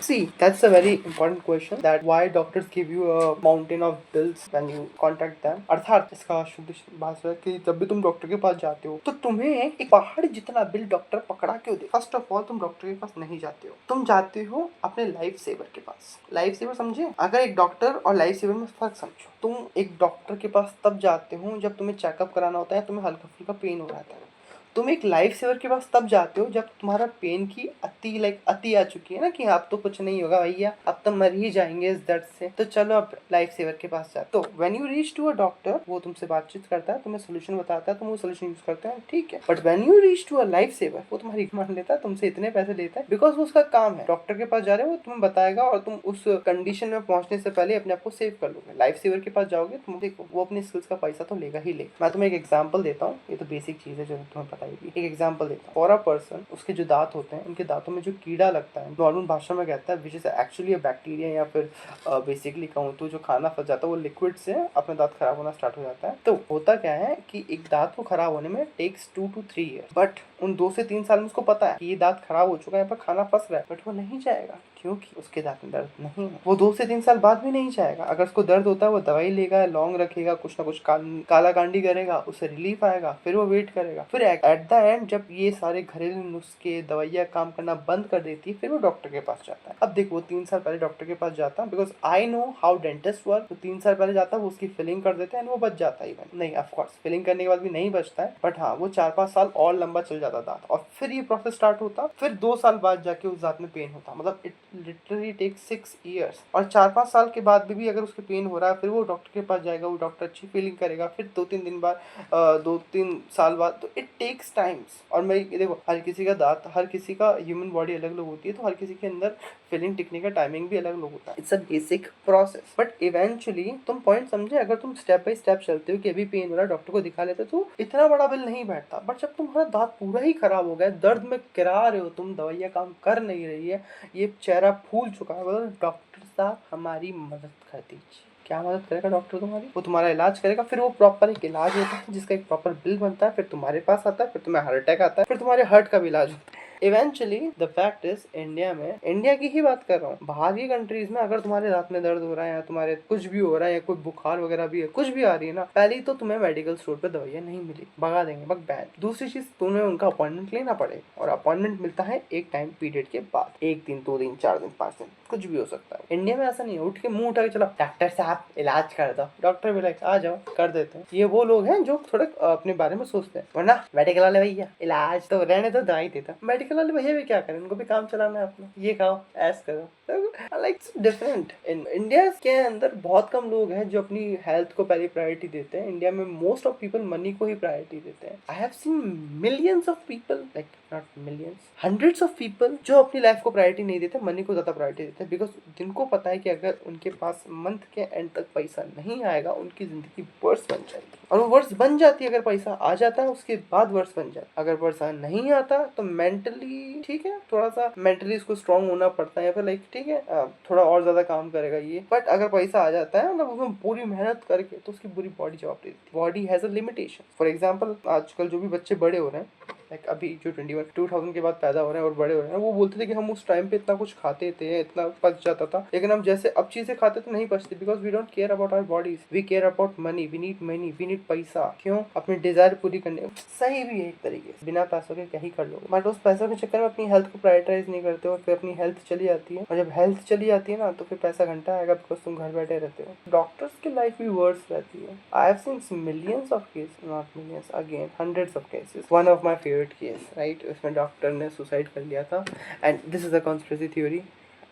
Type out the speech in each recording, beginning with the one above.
See, that's a very important question that why doctors give you a mountain of bills when you contact them. अर्थात इसका शुद्ध भाषा है कि जब भी तुम डॉक्टर के पास जाते हो तो तुम्हें एक पहाड़ जितना बिल डॉक्टर पकड़ा क्यों दे? फर्स्ट ऑफ ऑल तुम डॉक्टर के पास नहीं जाते हो, तुम जाते हो अपने लाइफ सेवर के पास। लाइफ सेवर समझे? अगर एक डॉक्टर और लाइफ सेवर में फर्क समझो। तुम एक डॉक्टर के पास तब जाते हो जब तुम्हें चेकअप कराना होता है, तुम्हें हल्का फुल्का पेन हो रहा है। तुम एक लाइफ सेवर के पास तब जाते हो जब तुम्हारा पेन की अति आ चुकी है ना कि अब तो कुछ नहीं होगा भैया, अब तो मर ही जाएंगे इस दर्द से, तो चलो अब लाइफ सेवर के पास जाते। तो when you reach to a doctor, वो तुमसे बातचीत करता है, तुम्हें सोल्यूशन बताता है, तुम वो सोल्यूशन यूज करते हैं, ठीक है। But when you reach to a life saver, वो तुम्हारी मान लेता है, तुमसे इतने पैसे लेता है बिकॉज वो उसका काम है। डॉक्टर के पास जा रहे हो, वो तुम्हें बताएगा और तुम उस कंडीशन में पहुंचने से पहले अपने आप को सेव कर लोगे। लाइफ सेवर के पास जाओगे, तुम देखो वो अपनी स्किल्स का पैसा तो लेगा ही लेगा। मैं तुम्हें एक एग्जाम्पल देता हूँ, ये तो बेसिक चीज है जो तुम्हें पता ही। एक एग्जाम्पल देता हूँ। फॉर अ पर्सन, उसके जो दांत होते हैं, उनके दांतों में जो कीड़ा लगता है, नॉर्मल भाषा में कहता है which is actually a bacteria, या फिर बेसिकली कहूँ तो जो खाना फंस जाता है वो लिक्विड से अपने दांत खराब होना स्टार्ट हो जाता है। तो होता क्या है कि एक दांत को खराब होने में टेक्स 2 to 3 ईयर, बट उन 2 से 3 साल में उसको पता है कि ये दांत खराब हो चुका है, यहाँ पर खाना फंस रहा है, बट वो नहीं जाएगा क्योंकि उसके दांत में दर्द नहीं है। वो 2 से 3 साल बाद भी नहीं जाएगा। अगर उसको दर्द होता है, वो दवाई लेगा, लॉन्ग रखेगा, कुछ ना कुछ काला कांडी करेगा, उससे रिलीफ आएगा, फिर वो वेट करेगा, फिर एट द एंड जब ये सारे घरेलू नुस्खे दवाइयाँ काम करना बंद कर देती है, फिर वो डॉक्टर के पास जाता है। अब देखो, वो 3 साल पहले डॉक्टर के पास जाता है because I know how dentist work. तो 3 साल पहले जाता है, वो उसकी फिलिंग कर देते हैं, वो बच जाता है। नहीं, ऑफकोर्स फिलिंग करने के बाद भी नहीं बचता है, बट हाँ, वो 4-5 साल और लंबा चल जाता दांत, और फिर ये प्रोसेस स्टार्ट होता, फिर 2 साल बाद जाके उस दांत में पेन होता। मतलब इट लिटरली टेक्स 6 ईयर्स। और 4-5 साल के बाद भी अगर उसके पेन हो रहा है, फिर वो डॉक्टर के पास जाएगा, वो डॉक्टर अच्छी फीलिंग करेगा, फिर 2-3 दिन बाद 2-3 साल बाद, तो इट टेक्स टाइम्स। और मैं देखो, हर किसी का दांत, हर किसी का ह्यूमन बॉडी अलग अलग होती है, तो हर किसी के अंदर फिलिंग टिकने का टाइमिंग भी अलग अलग होता है। It's a basic process, but eventually तुम पॉइंट समझे, अगर तुम स्टेप बाय स्टेप चलते हो कि अभी पेन हो रहा है, डॉक्टर को दिखा लेते, तो इतना बड़ा बिल नहीं बैठता। बट जब तुम्हारा दांत पूरा ही खराब हो गया, दर्द में किरा रहे हो तुम, दवाइयाँ काम कर नहीं रही है, ये चेहरा फूल चुका है, बोलो डॉक्टर साहब हमारी मदद कर दीजिए। क्या मदद करेगा डॉक्टर तुम्हारी? वो तुम्हारा इलाज करेगा, फिर वो प्रॉपर एक इलाज होता है जिसका एक प्रॉपर बिल बनता है, फिर तुम्हारे पास आता है, फिर तुम्हें हार्ट अटैक आता है, फिर तुम्हारे हार्ट का भी इलाज होता है। Eventually the fact is, India में, इंडिया की ही बात कर रहा हूँ, बाहर की कंट्रीज में अगर तुम्हारे दांत में दर्द हो रहा है, या तुम्हारे कुछ भी हो रहा है, या कोई बुखार वगैरह भी है, कुछ भी आ रही है ना, पहले ही तो तुम्हें मेडिकल स्टोर पे दवाइयाँ नहीं मिली, भगा देंगे, बग बैन। दूसरी चीज, तुम्हें उनका अपॉइंटमेंट लेना पड़ेगा, और अपॉइंटमेंट मिलता है एक टाइम पीरियड के बाद, 1 दिन, 2 दिन, 4 दिन, 5 दिन, कुछ भी हो सकता है। इंडिया में ऐसा नहीं है, उठ के मुंह उठा के चलो डॉक्टर साहब इलाज कर दो, डॉक्टर भी लाइक आ जाओ कर देते हैं। ये वो लोग हैं जो थोड़े अपने बारे में सोचते हैं, वरना मेडिकल वाले भैया इलाज तो रहने दो, दवाई देता। मेडिकल वाले भैया भी क्या करें, उनको भी काम चलाना है अपना, ये खाओ ऐस करो। लाइक डिफरेंट इन इंडिया के अंदर बहुत कम लोग हैं जो अपनी हेल्थ को पहले प्रायोरिटी देते हैं। इंडिया में मोस्ट ऑफ पीपल मनी को ही प्रायोरिटी देते हैं। I have seen millions of people, like not millions, hundreds of people जो अपनी लाइफ को प्रायोरिटी नहीं देते, मनी को ज्यादा प्रायोरिटी देते हैं, बिकॉज जिनको पता है कि अगर उनके पास मंथ के एंड तक पैसा नहीं आएगा, उनकी जिंदगी वर्स बन जाएगी। और वो वर्स बन जाती है, अगर पैसा आ जाता है उसके बाद वर्स बन जाता है। अगर पैसा नहीं आता तो मेंटली ठीक है, थोड़ा सा मेंटली इसको स्ट्रांग होना पड़ता है, या फिर लाइक ठीक है थोड़ा और ज्यादा काम करेगा ये। बट अगर पैसा आ जाता है, मतलब उसमें पूरी मेहनत करके, तो उसकी पूरी बॉडी जवाब देती है। Body has a limitation. For example, आजकल जो भी बच्चे बड़े हो रहे हैं, लाइक अभी जो 2000 के बाद पैदा हो रहे हैं और बड़े हो रहे हैं, वो बोलते थे कि हम उस टाइम पे इतना कुछ खाते थे, इतना पच जाता था, लेकिन हम जैसे अब चीजें खाते तो नहीं पचती, because we don't care about our bodies, we care about money, we need पैसा। क्यों? अपनी डिजायर पूरी करने। सही भी है एक तरीके से, बिना पैसों के क्या ही कर लोगे, बट उस पैसों के चक्कर में अपनी हेल्थ को प्रायोरिटाइज नहीं करते हो, फिर अपनी हेल्थ चली जाती है, और जब हेल्थ चली जाती है ना, तो फिर पैसा घंटा आएगा, बिकॉज तुम घर बैठे रहते हो। डॉक्टर्स की लाइफ भी वर्स रहती है। I have seen millions of case, not millions, again hundreds of cases. One of my favourite case, right, उसमें डॉक्टर ने सुसाइड कर लिया था, and this is a conspiracy theory.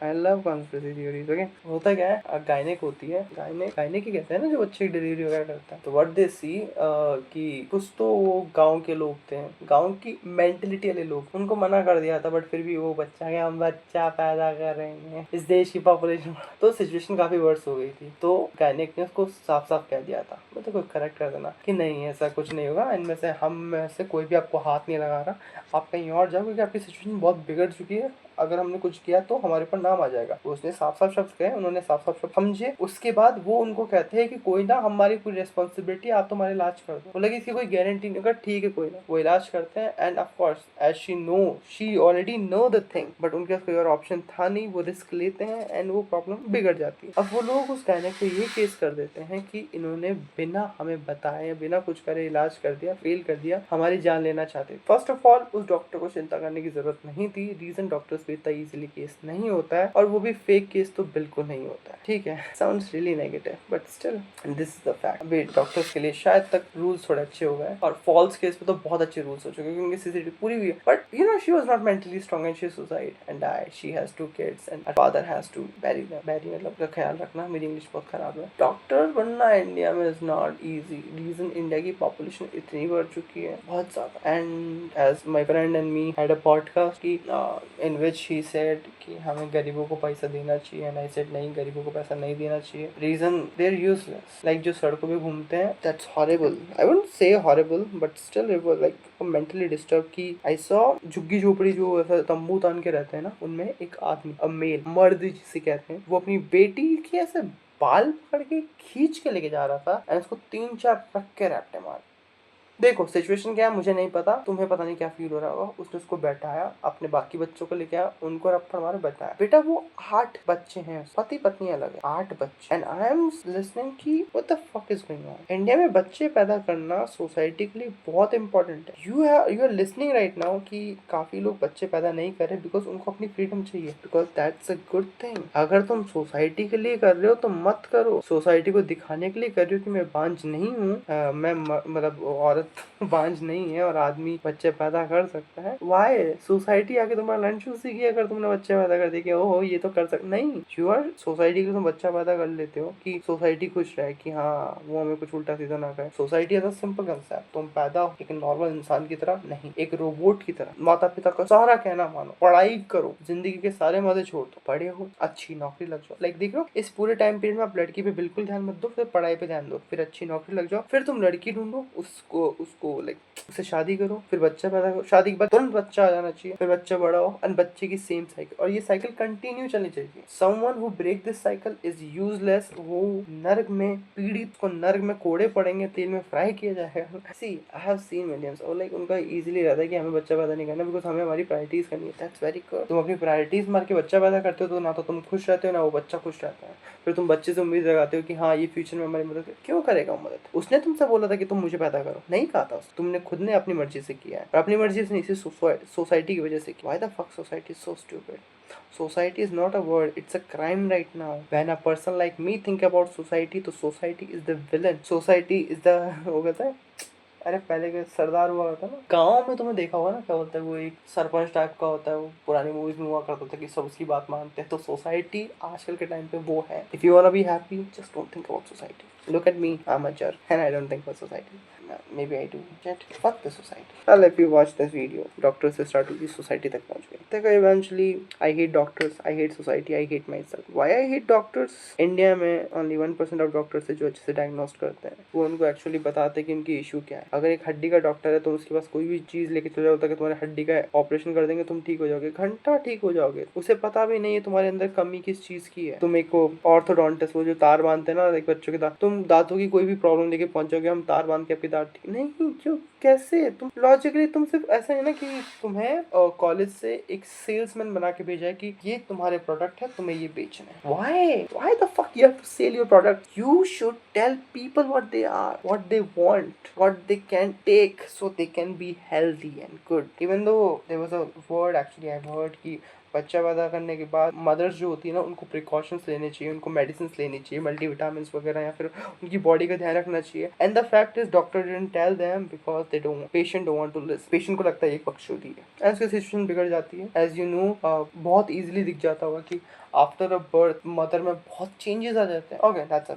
I love conspiracy theories. Okay, होता क्या है, gynaec होती है, गायनेक ही कहते हैं ना जो बच्चे की डिलीवरी वगैरह करता है। तो व्हाट दे सी कि कुछ तो वो गांव के लोग थे, गांव की मेंटेलिटी वाले लोग, उनको मना कर दिया था, बट फिर भी वो बच्चा के हम बच्चा पैदा कर रहे हैं, इस देश की पॉपुलेशन। तो सिचुएशन काफी वर्स हो गई थी, तो गायनेक ने उसको साफ साफ कह दिया था, मतलब कोई करेक्ट कर देना कि नहीं ऐसा कुछ नहीं होगा, इनमें से हम में से कोई भी आपको हाथ नहीं लगा रहा, आप कहीं और जाओ, क्योंकि आपकी सिचुएशन बहुत बिगड़ चुकी है, अगर हमने कुछ किया तो हमारे ऊपर नाम आ जाएगा। उसने साफ साफ शब्द कहे, उन्होंने साफ साफ शब्द समझे। उसके बाद वो उनको कहते हैं कि कोई ना, हमारी पूरी रिस्पॉन्सिबिलिटी, आप तुम्हारे इलाज कर दो। बोला कि इसकी कोई गारंटी नहीं, अगर ठीक है कोई ना, वो इलाज करते हैं। And of course as she already know the thing, but उनके पास कोई और ऑप्शन था नहीं, वो रिस्क लेते हैं एंड वो प्रॉब्लम बिगड़ जाती है। अब वो लोग उस गायनेक को ये केस कर देते हैं कि इन्होंने बिना हमें बताए, बिना कुछ करे इलाज कर दिया, फेल कर दिया, हमारी जान लेना चाहते। फर्स्ट ऑफ ऑल उस डॉक्टर को चिंता करने की जरूरत नहीं थी। रीजन डॉक्टर्स पे इतना इजीली केस नहीं होता है, और वो भी फेक केस तो बिल्कुल नहीं होता है। ठीक है, sounds really negative but still this is the fact. अभी डॉक्टर्स के लिए शायद तक रूल्स थोड़े अच्छे हो गए, और फॉल्स केस पे तो बहुत अच्छे रूल्स हो चुके हैं क्योंकि सीसीटीवी पूरी हुई है। But you know she was not mentally strong and she suicide and died. She has 2 kids and her father has to bury मतलब का ख्याल रखना, मेरी इंग्लिश बहुत खराब है। डॉक्टर बनना इंडिया में is not easy. Reason India की पॉपुलेशन इतनी बढ़ चुकी है, बहुत ज्यादा। And as my friend and me had a podcast की इन विच ही सेड कि हमें गरीबों को पैसा देना चाहिए, एंड आई सेड नहीं, गरीबों को पैसा नहीं देना चाहिए। Reason they are useless. Like जो सड़कों पे घूमते हैं, that's horrible. I wouldn't say horrible but still it was like mentally disturb. की आई सॉ झुग्गी झोपड़ी जो ऐसा तंबू तान के रहते हैं ना, उनमें एक आदमी, अ मेल, मर्द जिसे कहते हैं, वो अपनी बेटी के ऐसे बाल पकड़ के खींच के लेके जा रहा था एंड उसको 3-4 रख के रैपटे मार। देखो सिचुएशन क्या है मुझे नहीं पता, तुम्हें पता नहीं क्या फील हो रहा होगा। उसने उसको बैठाया, अपने बाकी बच्चों को लेके आया, उनको रफ्फड़ मारे बैठाया। बेटा वो 8 बच्चे हैं, पति पत्नी अलग है, 8 बच्चे। एंड आई एम लिसनिंग की what the fuck is going on. India में बच्चे पैदा करना सोसाइटी के लिए बहुत इंपॉर्टेंट है। You are listening right now कि काफी लोग बच्चे पैदा नहीं कर रहे बिकॉज उनको अपनी फ्रीडम चाहिए, because that's a good thing. अगर तुम सोसाइटी के लिए कर रहे हो तो मत करो। सोसाइटी को दिखाने के लिए कर रहे हो कि मैं बांझ नहीं हूँ, मैं मतलब औरत बांझ नहीं है और आदमी बच्चे पैदा कर सकता है। वाई सोसाइटी आके तुम्हारा लंच सीखी अगर तुमने बच्चे पैदा कर दिए कि ओहो ये तो कर सकते नहीं। श्योर सोसाइटी के तुम बच्चा पैदा कर लेते हो कि सोसाइटी खुश रहे कि हाँ वो हमें कुछ उल्टा सीधा ना करे। Society as a simple concept, तुम पैदा हो एक नॉर्मल इंसान की तरह नहीं, एक रोबोट की तरह। माता पिता का सारा कहना मानो, पढ़ाई करो, जिंदगी के सारे मजे छोड़ दो, पढ़े हो अच्छी नौकरी लग जाओ। लाइक देख लो इस पूरे टाइम पीरियड में आप लड़की पे बिल्कुल ध्यान मत दो, फिर पढ़ाई पे ध्यान दो, फिर अच्छी नौकरी लग जाओ, फिर तुम लड़की ढूंढो, उसको उसको लाइक उससे शादी करो, फिर बच्चा पैदा करो, शादी के बाद तुरंत बच्चा आ जाना चाहिए, फिर बच्चा बड़ा हो और बच्चे की सेम साइकिल, और ये साइकिल कंटिन्यू चलनी चाहिए। Someone who break this cycle is useless. वो नर्क में पीड़ित को नर्क में कोड़े पड़ेंगे, तेल में फ्राई किया जाएगा। सी आई हैव सीन मिलियंस और लाइक उनका इजीली रहता है कि हमें बच्चा पैदा नहीं करना बिकॉज हमें हमारी प्रायोरिटीज करनी है। That's very good. तुम अपनी प्रायोरिटीज मार के बच्चा पैदा करते हो तो ना तो तुम खुश रहते हो ना वो बच्चा खुश रहता है। फिर तुम बच्चे से उम्मीद लगाते हो कि हाँ ये फ्यूचर में हमारी मदद क्यों करेगा मदद। उसने तुमसे बोला था कि तुम मुझे पैदा करो, नहीं कहा था। तुमने खुद ने अपनी मर्जी से किया है और अपनी मर्जी से नहीं, सिर्फ सोसाइटी की वजह से किया। Why the fuck society is so stupid. Society is not a word, it's a crime right now. When a person like me think about society, तो society is the villain. Society is the वो कहता है, अरे पहले के सरदार हुआ होता ना गाँव में, तुम्हें देखा होगा ना क्या होता है, वो एक सरपंच टाइप का होता है, वो पुरानी मूवीज में हुआ करता था कि सब उसकी बात मानते हैं। तो सोसाइटी आजकल के टाइम पे वो है। If you वांना be happy just don't think about society. Look at me, I am a jerk and I don't think about society. Maybe I do. Yet, fuck the society. Well, if you watch this video, doctors से start हुई society तक पहुंच गई। देखो eventually, I hate doctors, I hate society, I hate myself. Why I hate doctors? India में only 1% of doctors है जो अच्छे से diagnose करते हैं। वो उनको actually बताते हैं कि उनकी issue क्या है। अगर एक हड्डी का डॉक्टर है तो उसके पास कोई भी चीज लेके चले जाओ ताकि तुम्हारे हड्डी का ऑपरेशन कर देंगे, तुम ठीक हो जाओगे, घंटा ठीक हो जाओगे। उसे पता भी नहीं है तुम्हारे अंदर कमी किस चीज की है। तुम एक ऑर्थोडोंटिस्ट, वो जो तार बांधते हैं ना एक बच्चों के दांत, तुम दांतों की कोई भी प्रॉब्लम लेके पहुंचोगे, हम तार बांध के आपके दांत ठीक नहीं, क्यों कैसे? तुम लॉजिकली तुम सिर्फ ऐसा है ना कि तुम्हें कॉलेज से एक सेल्समैन बना के भेजा है कि ये तुम्हारे प्रोडक्ट है, तुम्हें ये बेचना है। Why the fuck you have to sell your product? You should tell people what they are, what they want, what they can take so they can be healthy and good. Even though there was a word actually I heard कि बच्चा पैदा करने के बाद mother's जो होती है ना उनको प्रिकॉशंस लेने चाहिए, उनको मेडिसिन लेनी चाहिए, मल्टीविटामिन वगैरह, या फिर उनकी बॉडी का ध्यान रखना चाहिए। And the fact is doctor didn't tell them because they don't, patient don't want to listen. Patient को लगता है एक बकचोदी है एंड उसकी सिचुएशन बिगड़ जाती है। एज यू नो बहुत इजीली दिख जाता होगा कि आफ्टर अ बर्थ मदर में बहुत चेंजेस आ जाते हैं। Okay that's a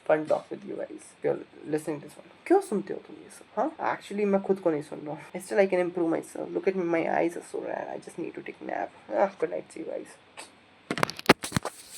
fun talk with you guys. You're listening to this one. क्यों सुनते हो तुम ये सब? हाँ एक्चुअली मैं खुद को नहीं सुन रहा हूँ। Still I can improve myself. Look at me, my eyes are so red. I just need to take a nap. Good night, see you guys.